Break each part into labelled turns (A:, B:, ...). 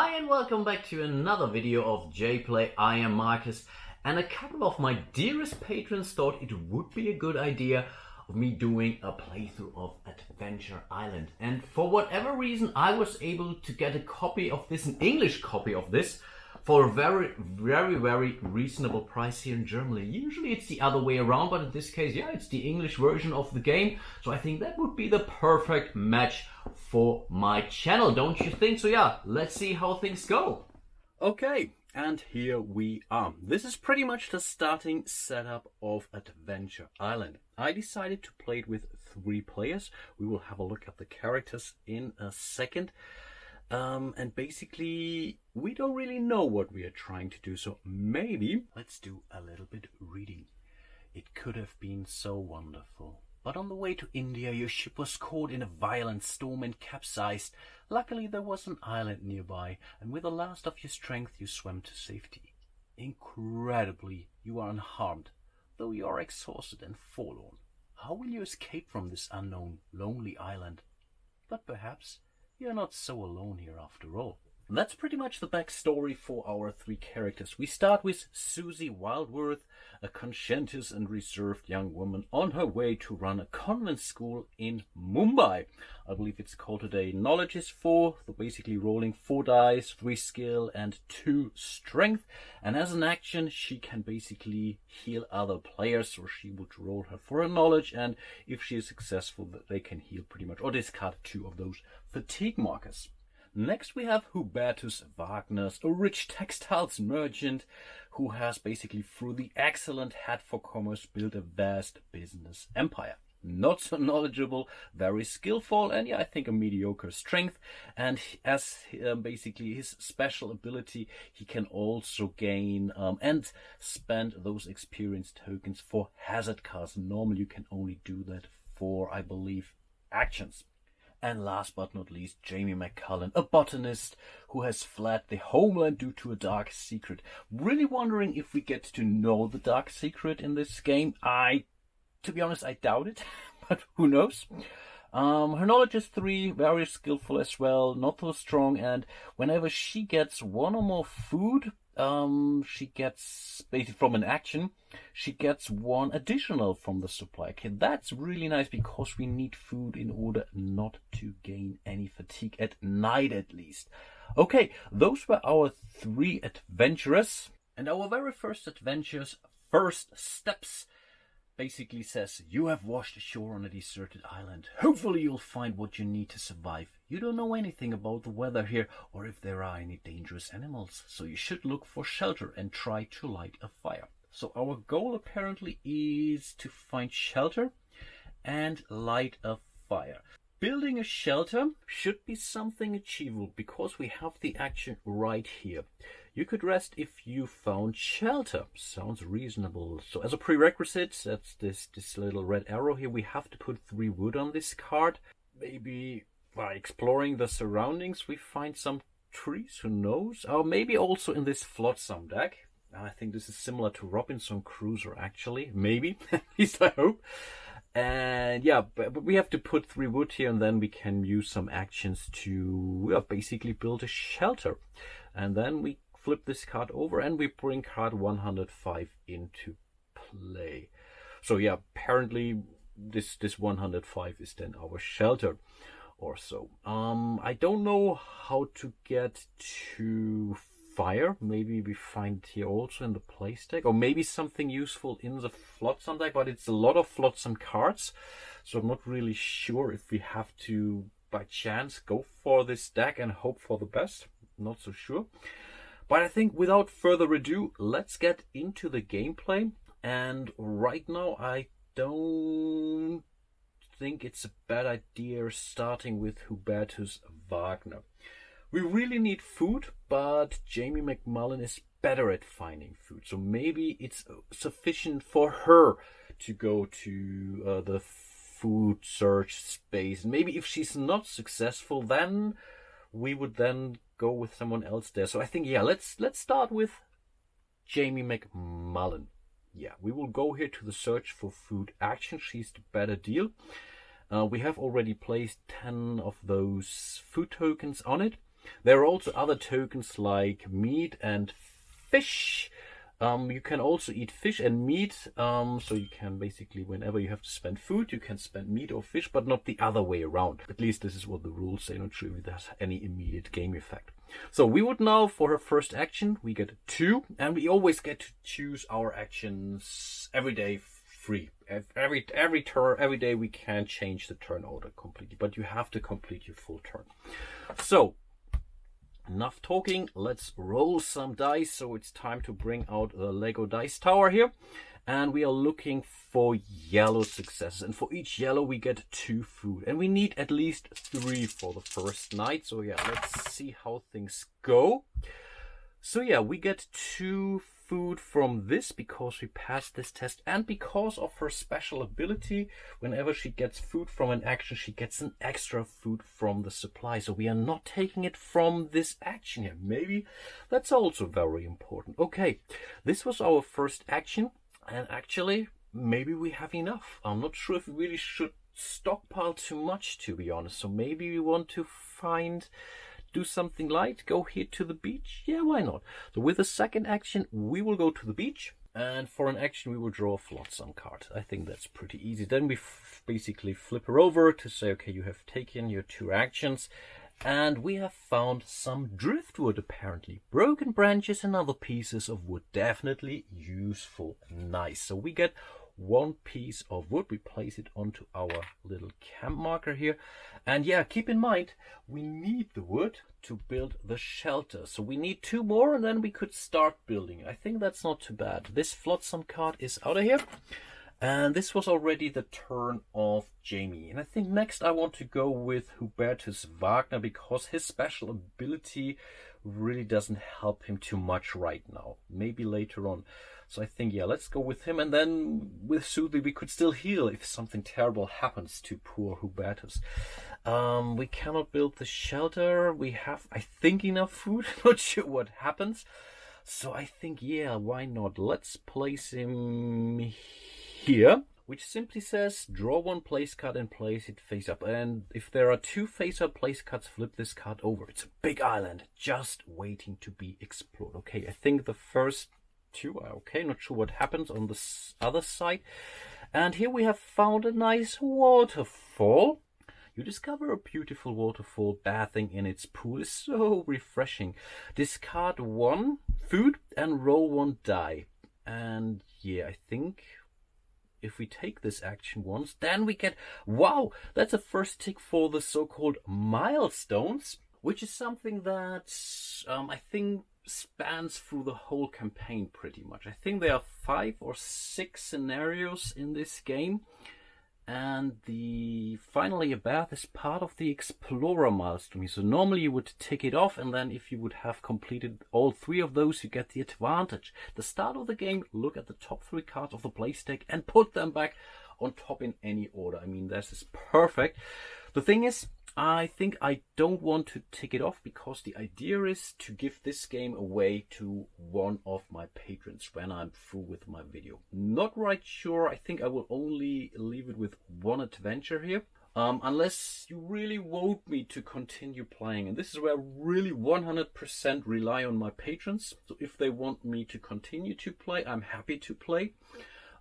A: Hi and welcome back to another video of jPlay. I am Marcus, and a couple of my dearest patrons thought it would be a good idea of me doing a playthrough of Adventure Island. And for whatever reason, I was able to get a copy of this, an English copy of this, for a very reasonable price here in Germany. Usually it's the other way around, but in this case, yeah, it's the English version of the game. So I think that would be the perfect match for my channel, don't you think? So yeah, let's see how things go.
B: Okay, and here we are. This is pretty much the starting setup of Adventure Island. I decided to play it with 3 players. We will have a look at the characters in a second. And basically, we don't really know what we are trying to do, so maybe let's do a little bit reading. It could have been so wonderful. But on the way to India, your ship was caught in a violent storm and capsized. Luckily, there was an island nearby, and with the last of your strength, you swam to safety. Incredibly, you are unharmed, though you are exhausted and forlorn. How will you escape from this unknown, lonely island? But perhaps you're not so alone here after all. That's pretty much the backstory for our 3 characters. We start with Susie Wildworth, a conscientious and reserved young woman on her way to run a convent school in Mumbai. I believe it's called today Knowledge is 4, so basically rolling 4 dice, 3 skill and 2 strength. And as an action, she can basically heal other players, so she would roll her for a knowledge, and if she is successful, they can heal pretty much, or discard 2 of those fatigue markers. Next we have Hubertus Wagner's, a rich textiles merchant who has basically through the excellent head for commerce built a vast business empire. Not so knowledgeable, very skillful, and yeah, I think a mediocre strength. And as basically his special ability, he can also gain and spend those experience tokens for hazard cards. Normally you can only do that for, I believe, actions. And last but not least, Jamie McCullen, a botanist who has fled the homeland due to a dark secret. Really wondering if we get to know the dark secret in this game. To be honest, I doubt it, but who knows? Her knowledge is 3, very skillful as well, not so strong, and whenever she gets 1 or more food, she gets, basically from an action, she gets 1 additional from the supply. Okay, that's really nice because we need food in order not to gain any fatigue at night at least. Okay, those were our 3 adventurers, and our very first adventure's first steps basically says, you have washed ashore on a deserted island. Hopefully you'll find what you need to survive. You don't know anything about the weather here or if there are any dangerous animals, so you should look for shelter and try to light a fire. So our goal apparently is to find shelter and light a fire. Building a shelter should be something achievable because we have the action right here. You could rest if you found shelter. Sounds reasonable. So as a prerequisite, that's this little red arrow here. We have to put 3 wood on this card. Maybe by exploring the surroundings we find some trees, who knows? Or maybe also in this flotsam deck. I think this is similar to Robinson Crusoe actually. Maybe, at least I hope. And yeah, but we have to put 3 wood here, and then we can use some actions to basically build a shelter. And then we flip this card over and we bring card 105 into play. So yeah, apparently this 105 is then our shelter or so. I don't know how to get to fire. Maybe we find it here also in the place deck, or maybe something useful in the flotsam deck, but it's a lot of flotsam cards, so I'm not really sure if we have to by chance go for this deck and hope for the best. Not so sure. But I think without further ado, let's get into the gameplay. And right now I don't think it's a bad idea starting with Hubertus Wagner. We really need food, but Jamie McMullen is better at finding food. So maybe it's sufficient for her to go to the food search space. Maybe if she's not successful, then we would then go with someone else there. So I think, yeah, let's start with Jamie McMullen. Yeah, we will go here to the search for food action. She's the better deal. We have already placed 10 of those food tokens on it. There are also other tokens like meat and fish. You can also eat fish and meat, so you can basically, whenever you have to spend food, you can spend meat or fish, but not the other way around. At least this is what the rules say. Not sure if it has any immediate game effect. So we would now, for her first action, we get 2, and we always get to choose our actions every day free. Every turn, every day we can change the turn order completely, but you have to complete your full turn. So enough talking, let's roll some dice. So it's time to bring out the Lego dice tower here, and we are looking for yellow successes, and for each yellow we get 2 food, and we need at least 3 for the first night. So yeah, let's see how things go. So yeah, we get 2 food from this because we passed this test, and because of her special ability, whenever she gets food from an action, she gets an extra food from the supply. So we are not taking it from this action here. Maybe that's also very important. Okay, this was our first action, and actually maybe we have enough. I'm not sure if we really should stockpile too much, to be honest. So maybe we want to do something light, go here to the beach. Yeah, why not? So with the second action, we will go to the beach, and for an action, we will draw a Flotsam card. I think that's pretty easy. Then we basically flip her over to say, okay, you have taken your 2 actions, and we have found some driftwood, apparently. Broken branches and other pieces of wood. Definitely useful. Nice. So we get 1 piece of wood. We place it onto our little camp marker here. And yeah, keep in mind, we need the wood to build the shelter. So we need 2 more, and then we could start building. I think that's not too bad. This Flotsam card is out of here. And this was already the turn of Jamie. And I think next I want to go with Hubertus Wagner, because his special ability really doesn't help him too much right now. Maybe later on. So I think, yeah, let's go with him. And then with Suthi, we could still heal if something terrible happens to poor Hubertus. We cannot build the shelter. We have, I think, enough food. Not sure what happens. So I think, yeah, why not? Let's place him here, which simply says draw 1 place card and place it face up. And if there are 2 face up place cards, flip this card over. It's a big island just waiting to be explored. Okay, I think the first 2 are okay. Not sure what happens on the other side. And here we have found a nice waterfall. You discover a beautiful waterfall. Bathing in its pool is so refreshing. Discard 1 food and roll 1 die. And yeah, I think if we take this action once, then we get, wow, that's a first tick for the so-called milestones, which is something that I think spans through the whole campaign pretty much. I think there are 5 or 6 scenarios in this game, and the finally a bath is part of the explorer milestone. So normally you would tick it off, and then if you would have completed all 3 of those, you get the advantage. The start of the game, look at the top 3 cards of the place deck and put them back on top in any order. I mean, this is perfect. The thing is, I think I don't want to tick it off, because the idea is to give this game away to one of my patrons when I'm through with my video. Not right sure. I think I will only leave it with 1 adventure here. Unless you really want me to continue playing. And this is where I really 100% rely on my patrons. So if they want me to continue to play, I'm happy to play.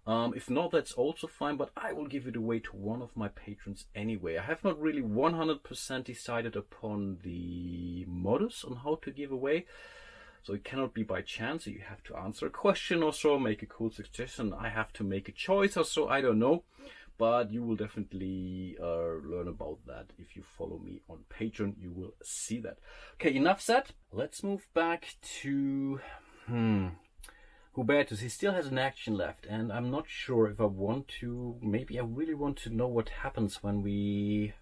B: If not, that's also fine, but I will give it away to one of my patrons anyway. I have not really 100% decided upon the modus on how to give away. So it cannot be by chance. You have to answer a question or so, make a cool suggestion. I have to make a choice or so, I don't know. But you will definitely learn about that. If you follow me on Patreon, you will see that. Okay, enough said. Let's move back to Hubertus. He still has an action left, and I'm not sure if I want to. Maybe I really want to know what happens when we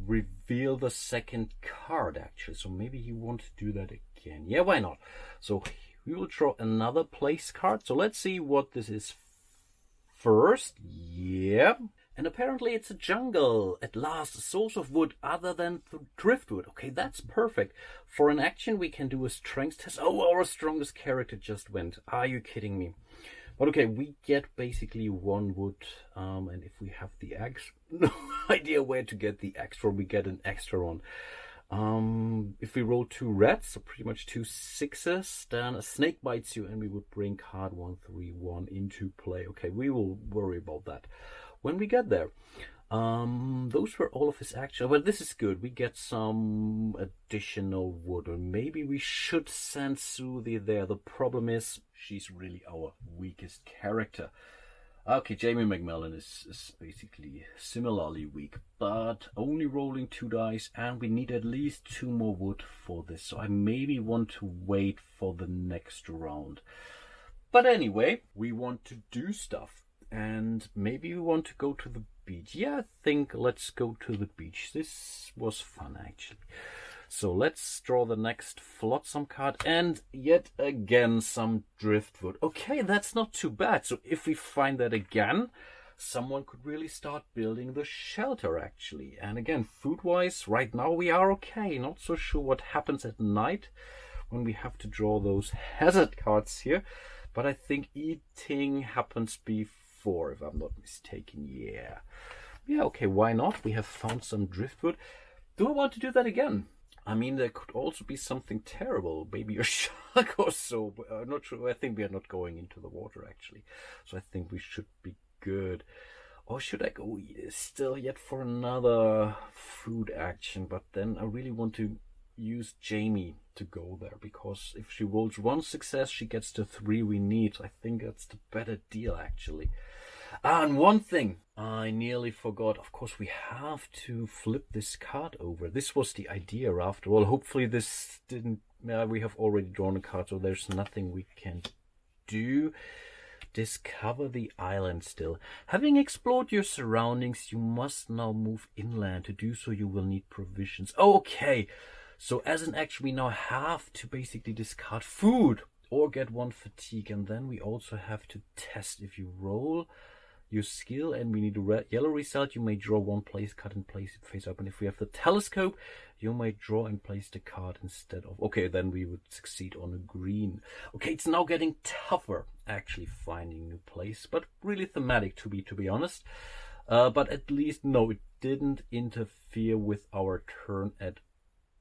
B: reveal the second card, actually. So maybe you want to do that again. Yeah, why not? So we will draw another place card. So let's see what this is first. Yeah. And apparently it's a jungle. At last, a source of wood other than driftwood. Okay, that's perfect. For an action, we can do a strength test. Oh, our strongest character just went. Are you kidding me? But okay, we get basically 1 wood. And if we have the axe, no idea where to get the extra. We get an extra one. If we roll 2 reds, so pretty much 2 sixes, then a snake bites you and we would bring card 131 into play. Okay, we will worry about that when we get there. Those were all of his actions. Well, this is good. We get some additional wood, or maybe we should send Susie there. The problem is she's really our weakest character. Okay, Jamie McMillan is basically similarly weak, but only rolling 2 dice, and we need at least 2 more wood for this. So I maybe want to wait for the next round. But anyway, we want to do stuff, and maybe we want to go to the beach. Yeah, I think let's go to the beach. This was fun, actually. So let's draw the next flotsam card, and yet again some driftwood. Okay, that's not too bad. So if we find that again, someone could really start building the shelter, actually. And again, food-wise, right now we are okay. Not so sure what happens at night when we have to draw those hazard cards here. But I think eating happens before, if I'm not mistaken. Yeah. Yeah, okay, why not? We have found some driftwood. Do I want to do that again? I mean, there could also be something terrible, maybe a shark or so. But I'm not sure. I think we are not going into the water, actually. So I think we should be good. Or should I go still yet for another food action? But then I really want to use Jamie to go there, because if she rolls 1 success, she gets the 3 we need. I think that's the better deal, actually. And one thing I nearly forgot. Of course, we have to flip this card over. This was the idea after all. Hopefully this didn't... we have already drawn a card, so there's nothing we can do. Discover the island still. Having explored your surroundings, you must now move inland. To do so, you will need provisions. Okay, so as an action, we now have to basically discard food or get 1 fatigue. And then we also have to test if you roll your skill and we need a yellow result, you may draw 1 place card and place it face up. And if we have the telescope, you may draw and place the card instead of... Okay, then we would succeed on a green. Okay, it's now getting tougher actually finding a new place, but really thematic to be honest. But at least, no, it didn't interfere with our turn at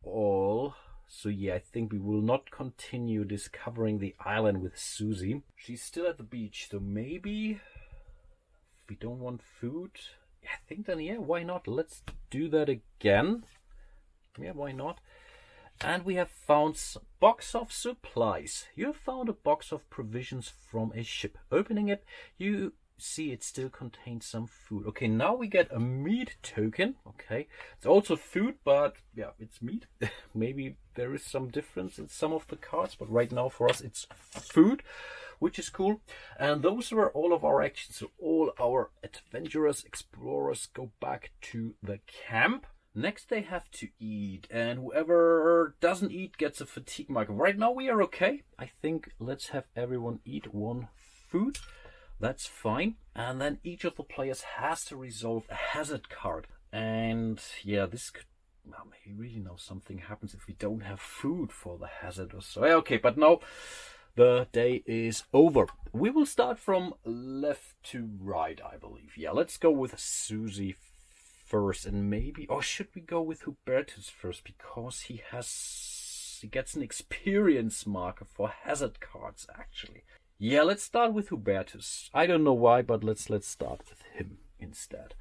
B: all. So yeah, I think we will not continue discovering the island with Susie. She's still at the beach, so maybe... we don't want food. I think then, yeah, why not? Let's do that again. Yeah, why not? And we have found a box of supplies. You have found a box of provisions from a ship. Opening it, you see it still contains some food. Okay, now we get a meat token. Okay, it's also food, but yeah, it's meat. Maybe there is some difference in some of the cards, but right now for us it's food, which is cool. And those were all of our actions. So all our adventurous explorers go back to the camp. Next they have to eat, and whoever doesn't eat gets a fatigue marker. Right now we are okay. I think let's have everyone eat 1 food. That's fine. And then each of the players has to resolve a hazard card. And yeah, this could... well, maybe really now something happens if we don't have food for the hazard or so. Okay, but no. The day is over. We will start from left to right, I believe. Yeah, let's go with Susie first, and maybe... or should we go with Hubertus first? Because he gets an experience marker for hazard cards, actually. Yeah, let's start with Hubertus. I don't know why, but let's start with him instead.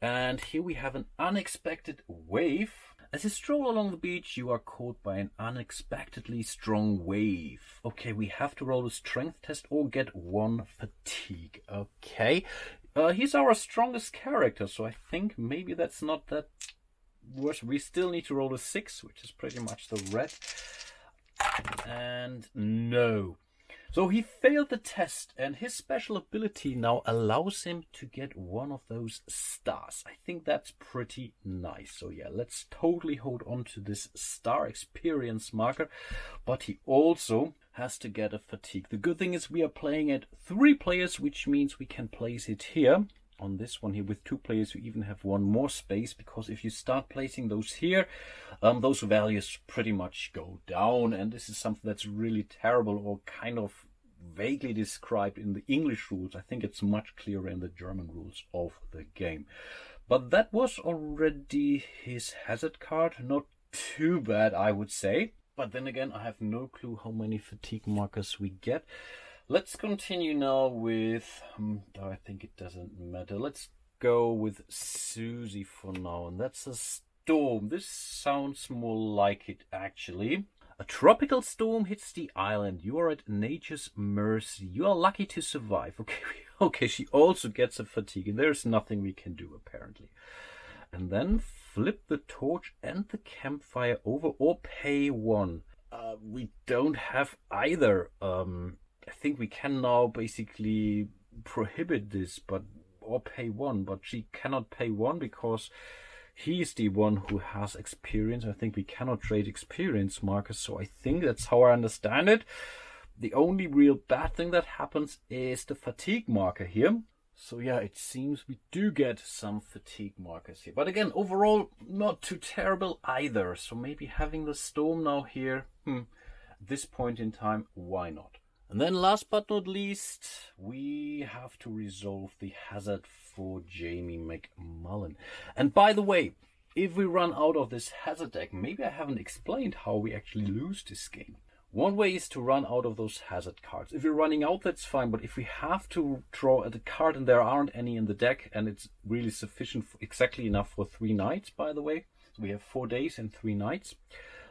B: And here we have an unexpected wave. As you stroll along the beach, you are caught by an unexpectedly strong wave. Okay, we have to roll a strength test or get 1 fatigue. Okay, he's our strongest character, so I think maybe that's not that worse. We still need to roll a 6, which is pretty much the red. And no. So he failed the test, and his special ability now allows him to get 1 of those stars. I think that's pretty nice. So yeah, let's totally hold on to this star experience marker. But he also has to get a fatigue. The good thing is we are playing at 3 players, which means we can place it here. On this one here with 2 players, you even have 1 more space, because if you start placing those here, those values pretty much go down, and this is something that's really terrible or kind of vaguely described in the English rules. I think it's much clearer in the German rules of the game. But that was already his hazard card. Not too bad, I would say. But then again, I have no clue how many fatigue markers we get. Let's continue now with, I think it doesn't matter. Let's go with Susie for now, and that's a storm. This sounds more like it, actually. A tropical storm hits the island. You are at nature's mercy. You are lucky to survive. Okay, she also gets a fatigue, and there's nothing we can do, apparently. And then flip the torch and the campfire over or pay 1. We don't have either. I think we can now basically prohibit this, or pay 1, but she cannot pay 1 because he's the one who has experience. I think we cannot trade experience markers, so I think that's how I understand it. The only real bad thing that happens is the fatigue marker here. So yeah, it seems we do get some fatigue markers here. But again, overall, not too terrible either. So maybe having the storm now here, at this point in time, why not? And then last but not least, we have to resolve the hazard for Jamie McMullen. And by the way, if we run out of this hazard deck, maybe I haven't explained how we actually lose this game. One way is to run out of those hazard cards. If you're running out, that's fine. But if we have to draw a card and there aren't any in the deck, and it's really sufficient, exactly enough for 3 nights, by the way. So we have 4 days and 3 nights.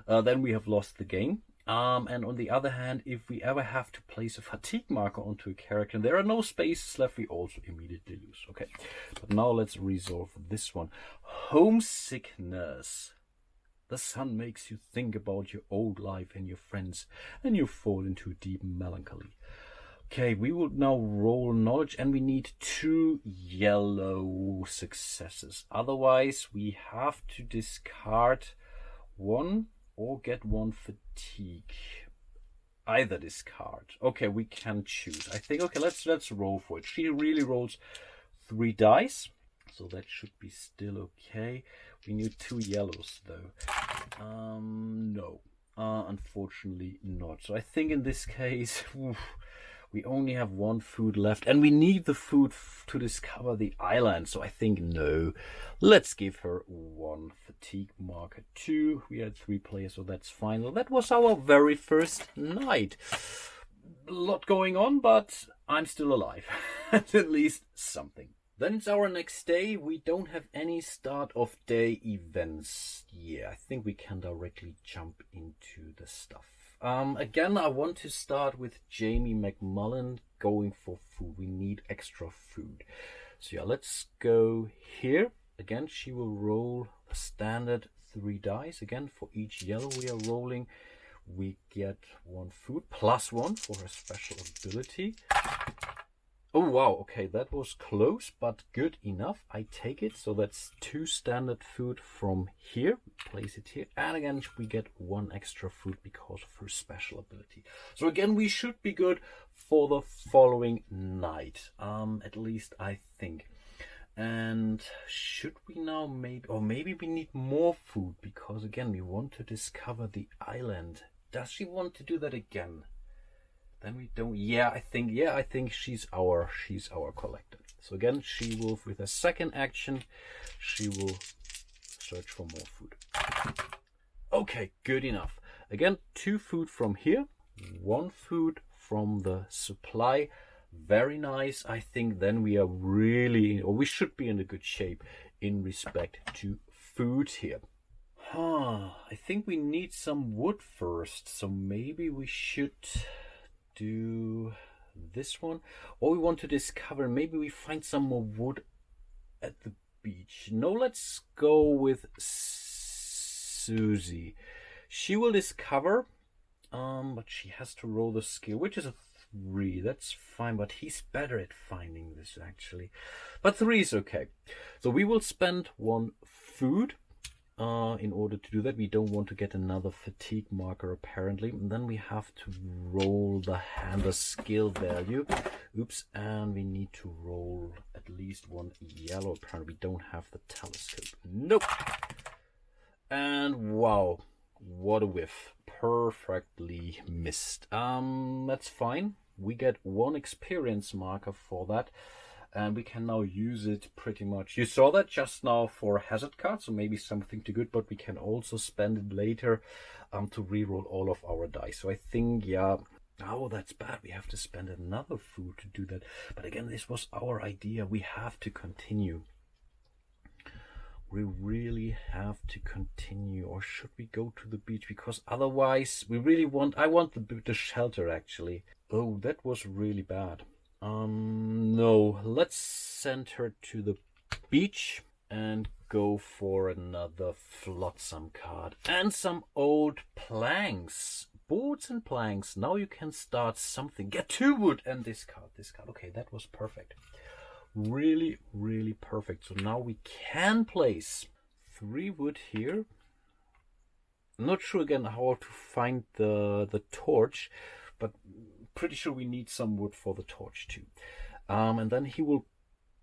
B: Then we have lost the game. And on the other hand, if we ever have to place a fatigue marker onto a character and there are no spaces left, we also immediately lose. Okay, but now let's resolve this one. Homesickness. The sun makes you think about your old life and your friends, and you fall into deep melancholy. Okay, we will now roll knowledge, and we need 2 yellow successes. Otherwise, we have to discard 1 or get 1 fatigue. Either discard. Okay, we can choose. I think, okay, let's roll for it. She really rolls 3 dice, so that should be still okay. We need 2 yellows though. No, unfortunately not. So I think in this case, we only have 1 food left, and we need the food to discover the island. So I think no. Let's give her 1 fatigue marker. 2. We had 3 players, so that's fine. Well, that was our very first night. A lot going on, but I'm still alive. At least something. Then it's our next day. We don't have any start of day events. Yeah, I think we can directly jump into the stuff. Again, I want to start with Jamie McMullen going for food. We need extra food. So yeah, let's go here. Again, she will roll a standard 3 dice. Again, for each yellow we are rolling, we get 1 food plus 1 for her special ability. Oh wow, okay, that was close, but good enough. I take it. So that's 2 standard food from here. Place it here. And again, we get 1 extra food because of her special ability. So again, we should be good for the following night. At least I think. And should we now maybe we need more food, because again, we want to discover the island. Does she want to do that again? Then we don't. Yeah, I think she's our collector. So again, she will, with a second action, she will search for more food. Okay, good enough. Again, 2 food from here, 1 food from the supply. Very nice. I think then we are really, or we should be in a good shape in respect to food here. I think we need some wood first. So maybe we should do this one, or we want to discover, maybe we find some more wood at the beach. No, let's go with Susie. She will discover, but she has to roll the skill, which is a 3. That's fine, but he's better at finding this actually. But 3 is okay. So we will spend 1 food in order to do that. We don't want to get another fatigue marker apparently, and then we have to roll the skill value. Oops, and we need to roll at least 1 yellow. Apparently we don't have the telescope. Nope. And wow, what a whiff. Perfectly missed. That's fine. We get 1 experience marker for that. and we can now use it pretty much. You saw that just now for hazard cards, so maybe something too good, but we can also spend it later to reroll all of our dice. So I think, yeah, oh, that's bad. We have to spend another food to do that. But again, this was our idea. We have to continue. We really have to continue, or should we go to the beach? Because otherwise, I want the shelter actually. Oh, that was really bad. No, let's send her to the beach and go for another flotsam card and some old planks, boards and planks. Now you can start something. Get 2 wood and this card. Okay, that was perfect. Really, really perfect. So now we can place 3 wood here. I'm not sure again how to find the torch, but pretty sure we need some wood for the torch too. And then he will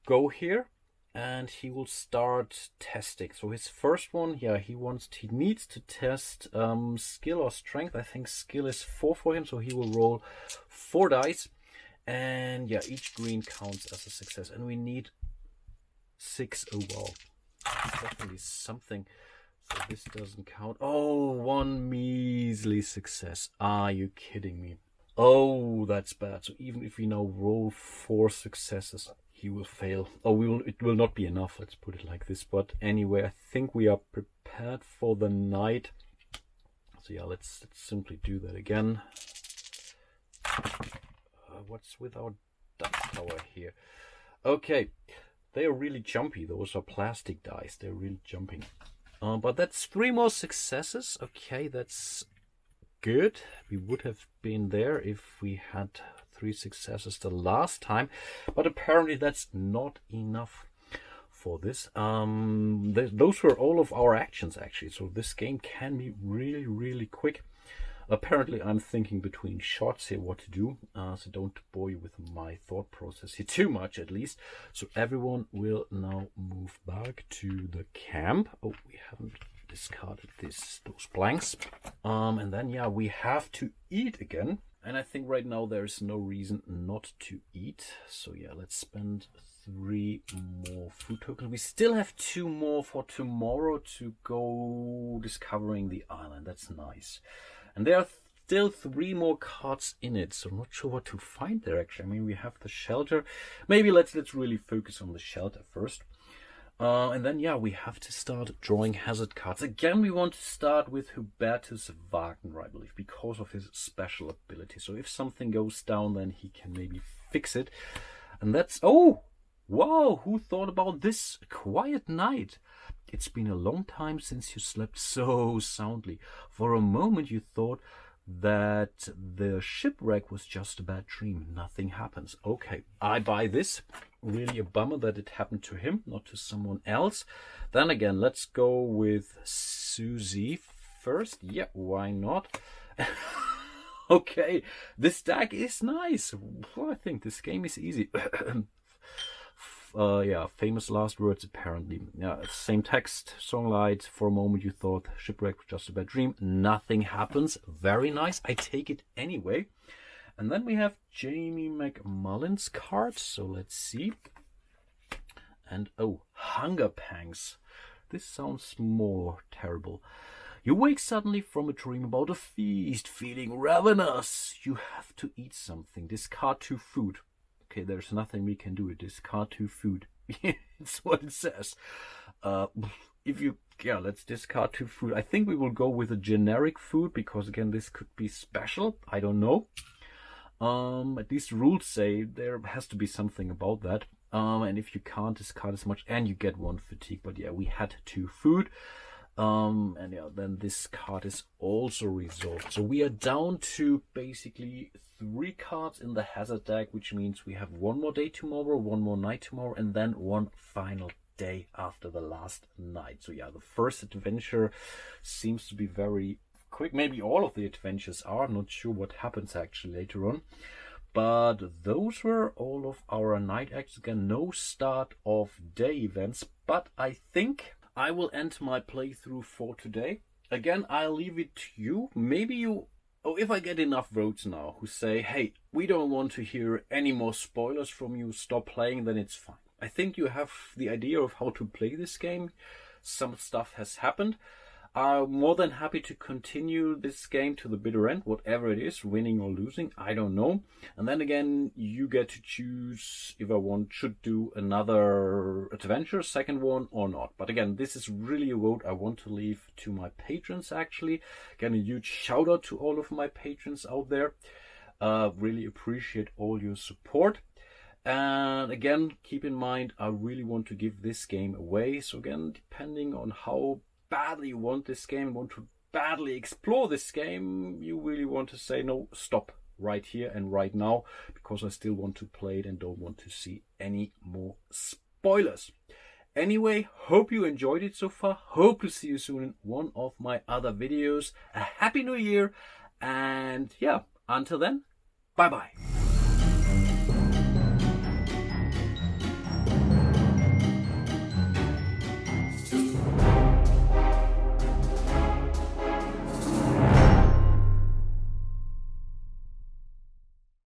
B: go here and he will start testing. So his first one, yeah, he needs to test skill or strength. I think skill is 4 for him, so he will roll 4 dice. And yeah, each green counts as a success. And we need 6 overall. Definitely something. So this doesn't count. Oh, 1 measly success. Are you kidding me? Oh, that's bad. So even if we now roll 4 successes, he will fail. Oh, it will not be enough. Let's put it like this. But anyway, I think we are prepared for the night. So yeah, let's simply do that again. What's with our dice tower here? Okay, they are really jumpy. Those are plastic dice. They're really jumping. But that's 3 more successes. Okay, that's good. We would have been there if we had 3 successes the last time. But apparently that's not enough for this. Those were all of our actions, actually. So this game can be really, really quick. Apparently, I'm thinking between shots here what to do, so don't bore you with my thought process here too much, at least. So everyone will now move back to the camp. Oh, we haven't discarded those blanks. And then, yeah, we have to eat again. And I think right now there's no reason not to eat. So yeah, let's spend 3 more food tokens. We still have 2 more for tomorrow to go discovering the island. That's nice. And there are still 3 more cards in it, so I'm not sure what to find there actually. I mean, we have the shelter. Maybe let's really focus on the shelter first. And then, yeah, we have to start drawing hazard cards. Again, we want to start with Hubertus Wagner, I believe, because of his special ability. So if something goes down, then he can maybe fix it. And that's... Oh! Wow! Who thought about this? A quiet night. It's been a long time since you slept so soundly. For a moment you thought that the shipwreck was just a bad dream. Nothing happens. Okay, I buy this. Really a bummer that it happened to him, not to someone else. Then again, let's go with Susie first. Yeah, why not? Okay, this deck is nice. Well, I think this game is easy. Yeah, famous last words apparently. Yeah, same text, songlight. For a moment you thought shipwreck was just a bad dream. Nothing happens. Very nice. I take it anyway. And then we have Jamie McMullen's card. So let's see. And oh, hunger pangs. This sounds more terrible. You wake suddenly from a dream about a feast, feeling ravenous. You have to eat something. Discard 2 food. Okay, there's nothing we can do. Discard 2 food. It's what it says. Let's discard 2 food. I think we will go with a generic food because again, this could be special. I don't know. At least rules say there has to be something about that. And if you can't discard as much, and you get 1 fatigue. But yeah, we had 2 food. And yeah, then this card is also resolved. So we are down to basically 3 cards in the hazard deck, which means we have 1 more day tomorrow, 1 more night tomorrow, and then 1 final day after the last night. So yeah, the first adventure seems to be very quick. Maybe all of the adventures are. I'm not sure what happens actually later on. But those were all of our night acts. Again, no start of day events, but I think I will end my playthrough for today. Again, I'll leave it to you. Maybe you Oh, if I get enough votes now who say, hey, we don't want to hear any more spoilers from you, stop playing, then it's fine. I think you have the idea of how to play this game. Some stuff has happened. I'm more than happy to continue this game to the bitter end, whatever it is, winning or losing, I don't know. And then again, you get to choose if I should do another adventure, second one or not. But again, this is really a vote I want to leave to my patrons actually. Again, a huge shout out to all of my patrons out there. Really appreciate all your support. And again, keep in mind, I really want to give this game away. So again, depending on how badly you want this game, want to badly explore this game, you really want to say no, stop right here and right now, because I still want to play it and don't want to see any more spoilers. Anyway, hope you enjoyed it so far. Hope to see you soon in one of my other videos. A happy new year, and yeah, until then, bye bye.